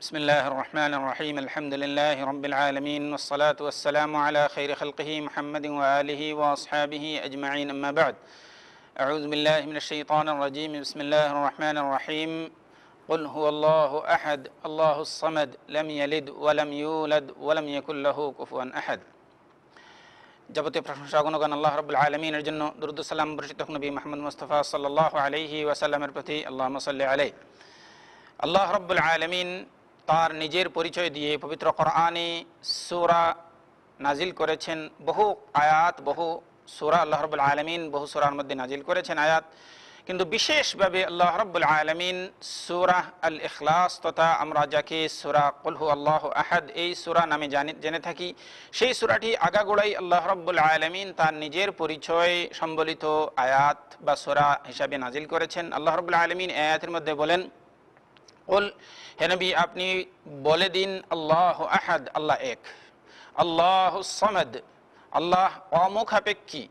بسم الله الرحمن الرحيم الحمد لله رب العالمين والصلاة والسلام على خير خلقه محمد وآله وأصحابه أجمعين أما بعد أعوذ بالله من الشيطان الرجيم بسم الله الرحمن الرحيم قل هو الله أحد الله الصمد لم يلد ولم يولد ولم يكن له كفوا أحد যাবতীয় প্রশংসা গুণগান আল্লাহ রাব্বুল আলামিনের জন্য দরুদ ও সালাম বর্ষিত হোক নবী মুহাম্মদ মুস্তাফা সাল্লাল্লাহু আলাইহি ওয়াসাল্লামের প্রতি আল্লাহুম্মা সাল্লি আলাইহি। আল্লাহ রাব্বুল আলামিন তার নিজের পরিচয় দিয়ে পবিত্র কোরআনে সূরা নাজিল করেছেন, বহু আয়াত, বহু সূরা আল্লাহ রাব্বুল আলামিন বহু সূরার মধ্যে নাজিল করেছেন আয়াত, কিন্তু বিশেষভাবে আল্লাহ রাব্বুল আলামিন সূরা আল ইখলাস তথা আমরা যাকে সূরা কুল হু আল্লাহু আহাদ এই সূরা নামে জেনে থাকি, সেই সূরাটি আগাগোড়াই আল্লাহ রাব্বুল আলামিন তার নিজের পরিচয় সম্বলিত আয়াত বা সূরা হিসাবে নাজিল করেছেন। আল্লাহ রাব্বুল আলামিন আয়াতের মধ্যে বলেন, কুল, হে নবী আপনি বলে দিন, আল্লাহু আহাদ, আল্লাহ এক, আল্লাহুস সামাদ, আল্লাহ অমুখাপেক্ষী,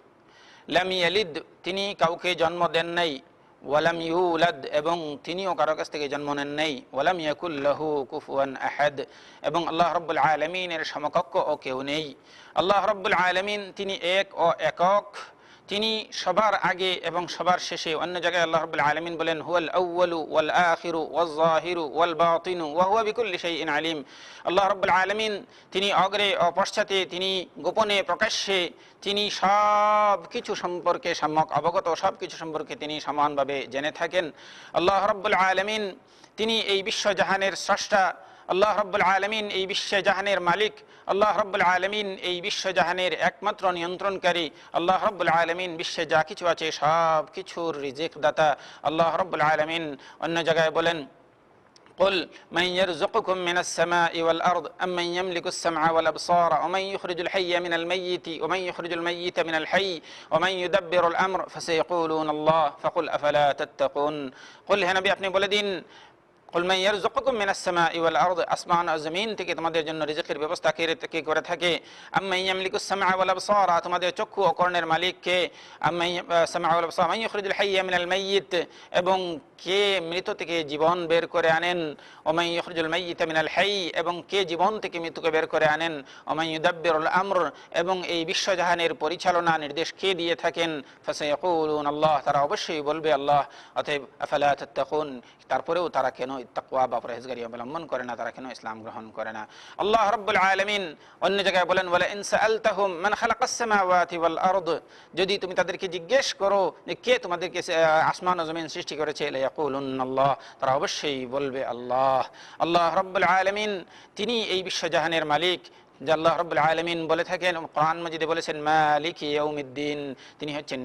লাম ইয়ালিদ, তিনি কাউকে জন্ম দেন নাই, ওয়ালাম ইউলাদ, এবং তিনিও কারো কাছ থেকে জন্ম নেন নাই, ওয়ালাম ইয়াকুল লাহু কুফুয়ান আহাদ, এবং আল্লাহ রাব্বুল আলামিনের সমকক্ষ ও কেউ নেই। আল্লাহ রাব্বুল আলামিন তিনি এক ও একক, তিনি সবার আগে এবং সবার শেষে। অন্য জায়গায় আল্লাহ রাব্বুল আলামিন বলেন, হুয়াল আউয়ালু ওয়াল আখিরু ওয়াজ যাহিরু ওয়াল বাতিনু ওয়া হুয়া বিকুল্লি শাইইন আলিম। আল্লাহ রাব্বুল আলামিন তিনি অগ্রে ও পশ্চাতে, তিনি গোপনে প্রকাশ্যে, তিনি সব কিছু সম্পর্কে সম্যক অবগত, সব কিছু সম্পর্কে তিনি সমানভাবে জেনে থাকেন। আল্লাহ রাব্বুল আলামিন তিনি এই বিশ্বজাহানের স্রষ্টা, আল্লাহ রাব্বুল আলামিন এই বিশ্বজাহানের মালিক, আল্লাহ রাব্বুল আলামিন এই বিশ্বজাহানের একমাত্র নিয়ন্ত্রণকারী, আল্লাহ রাব্বুল আলামিন বিশ্বে যা কিছু আছে সব কিছুর রিজিক দাতা। আল্লাহ রাব্বুল আলামিন অন্য জায়গায় বলেন, قل من يرزقكم من السماء والأرض أمن يملك السمع والأبصار ومن يخرج الحي من الميت ومن يخرج الميت من الحي ومن يدبر الأمر فسيقولون الله فقل أفلا تتقون। قل হে নবী আপনি বলে দিন, কুল মান ইয়ারযুকুকুম মিনাস সামাই ওয়াল আরদ, আসমান ও জমিন থেকে তোমাদের জন্য রিজিকের ব্যবস্থা কে করে থাকে। আম্মান ইয়ামলিকুস সামআ ওয়াল আবসার, তোমাদের চক্ষু ও কর্ণের মালিক কে। আম্মান সামআ ওয়াল আবসার, মান ইখরিজুল হাইয়্যা মিনাল মাইয়িত, এবং কে মৃত থেকে জীবন বের করে আনেন। ওয়া মান ইখরিজুল মাইয়িতা মিনাল হাইয়্য, এবং কে জীবন থেকে মৃত্যুকে বের করে আনেন। ওয়া মান ইউদাব্বিরুল আমর, এবং এই বিশ্বজাহানের পরিচালনা নির্দেশ কে দিয়ে থাকেন। ফাসায়াকুলুন আল্লাহ, তারা অবশ্যই বলবে আল্লাহ। অতএব আফালা তাত্তাকুন, তারপরেও তারা কেন তাকওয়া বা পরহেজগারি অবলম্বন করে না, তারা কেন ইসলাম গ্রহণ করে না। আল্লাহ রাব্বুল আলামিন অন্য জায়গায় বলেন, ওয়ালা ইন সাআলতাহুম মান খালাকাস সামাওয়াতি ওয়াল আরদ, যদি তুমি তাদেরকে জিজ্ঞেস করো যে কে তোমাদেরকে আসমান ও জমিন সৃষ্টি করেছে, লা ইয়াকুলুনাল্লাহ, তারা অবশ্যই বলবে আল্লাহ। আল্লাহ রাব্বুল আলামিন তিনি এই বিশ্বজাহানের মালিক, যে আল্লাহ রাব্বুল আলামিন বলে থাকেন, কোরআন মাজিদে বলেছেন, মালিকি ইয়াউমিদ্দিন, তিনি হচ্ছেন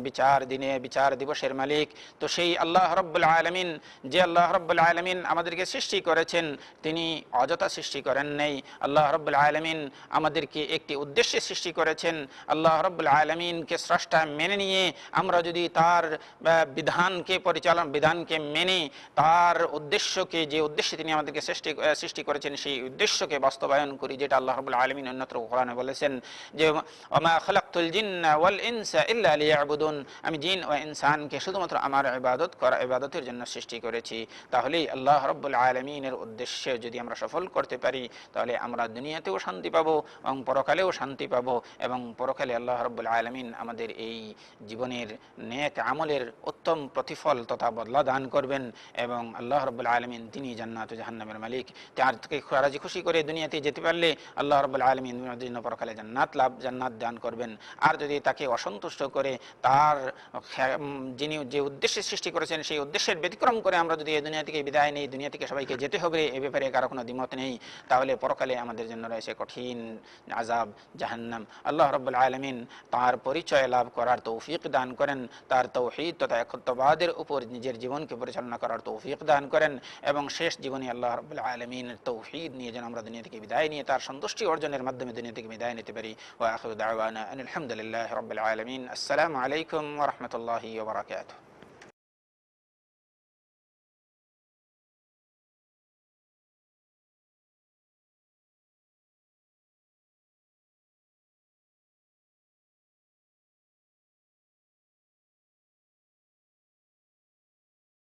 বিচার দিবসের মালিক। তো সেই আল্লাহ রাব্বুল আলামিন, যে আল্লাহ রাব্বুল আলামিন আমাদেরকে সৃষ্টি করেছেন, তিনি অযথা সৃষ্টি করেন নাই। আল্লাহ রাব্বুল আলামিন আমাদেরকে একটি উদ্দেশ্যে সৃষ্টি করেছেন। আল্লাহ রাব্বুল আলামিনকে স্রষ্টা মেনে নিয়ে আমরা যদি তার বিধানকে মেনে তার উদ্দেশ্যকে, যে উদ্দেশ্যে তিনি আমাদেরকে সৃষ্টি করেছেন সেই উদ্দেশ্যকে বাস্তবায়ন করি, যেটা আল্লাহ রাব্বুল আলামিন অন্যত্র কোরআনে বলেছেন যে ওমা খালাকতুল জিন্না ওয়াল ইনসা ইল্লা লিয়াবুদুন, আমি জিন ও ইনসানকে শুধুমাত্র আমার ইবাদতের জন্য সৃষ্টি করেছি। তাহলেই আল্লাহ রাব্বুল আলামিনের উদ্দেশ্যে যদি আমরা সফল করতে পারি, তাহলে আমরা দুনিয়াতেও শান্তি পাবো এবং পরকালেও শান্তি পাবো, এবং পরকালে আল্লাহ রাব্বুল আলামিন আমাদের এই জীবনের নেক আমলের উত্তম প্রতিফল তথা বদলা দান করবেন। এবং আল্লাহ রাব্বুল আলামিন তিনি জান্নাত ও জাহান্নামের মালিক, তার থেকে রাজি খুশি করে দুনিয়াতে যেতে পারলে আল্লাহ রাব্বুল আলামিন দুনিয়াতে পরকালে জান্নাত দান করবেন। আর যদি তাকে অসন্তুষ্ট করে তার যিনি যে উদ্দেশ্যে সৃষ্টি করেছেন সেই উদ্দেশ্যের ব্যতিক্রম করে আমরা যদি এই দুনিয়া থেকে বিদায় নেই, দুনিয়া থেকে সবাইকে যেতে হবে, এ ব্যাপারে কারো কোনো দ্বিমত নেই, তাহলে পরকালে আমাদের জন্য রয়েছে কঠিন আযাব, জাহান্নাম। আল্লাহ রাব্বুল আলামিন তার পরিচয় লাভ করার তৌফিক দান করেন, তার তাওহীদ তথা একত্ববাদের উপর নিজের জীবনকে পরিচালনা করার তৌফিক দান করেন, এবং শেষ জীবনে আল্লাহ রাব্বুল আলামিনের তাওহীদ নিয়ে যেন আমরা দুনিয়া থেকে বিদায় নিয়ে তার সন্তুষ্টি অর্জনের মাধ্যমে দুনিয়া থেকে বিদায় নিতে পারি। ওয়া আখিরু দাওয়ানা আলহামদুলিল্লাহি রাব্বিল আলামিন। আসসালামু আলাইকুম ওয়া রাহমাতুল্লাহি ওয়া বারাকাতুহু।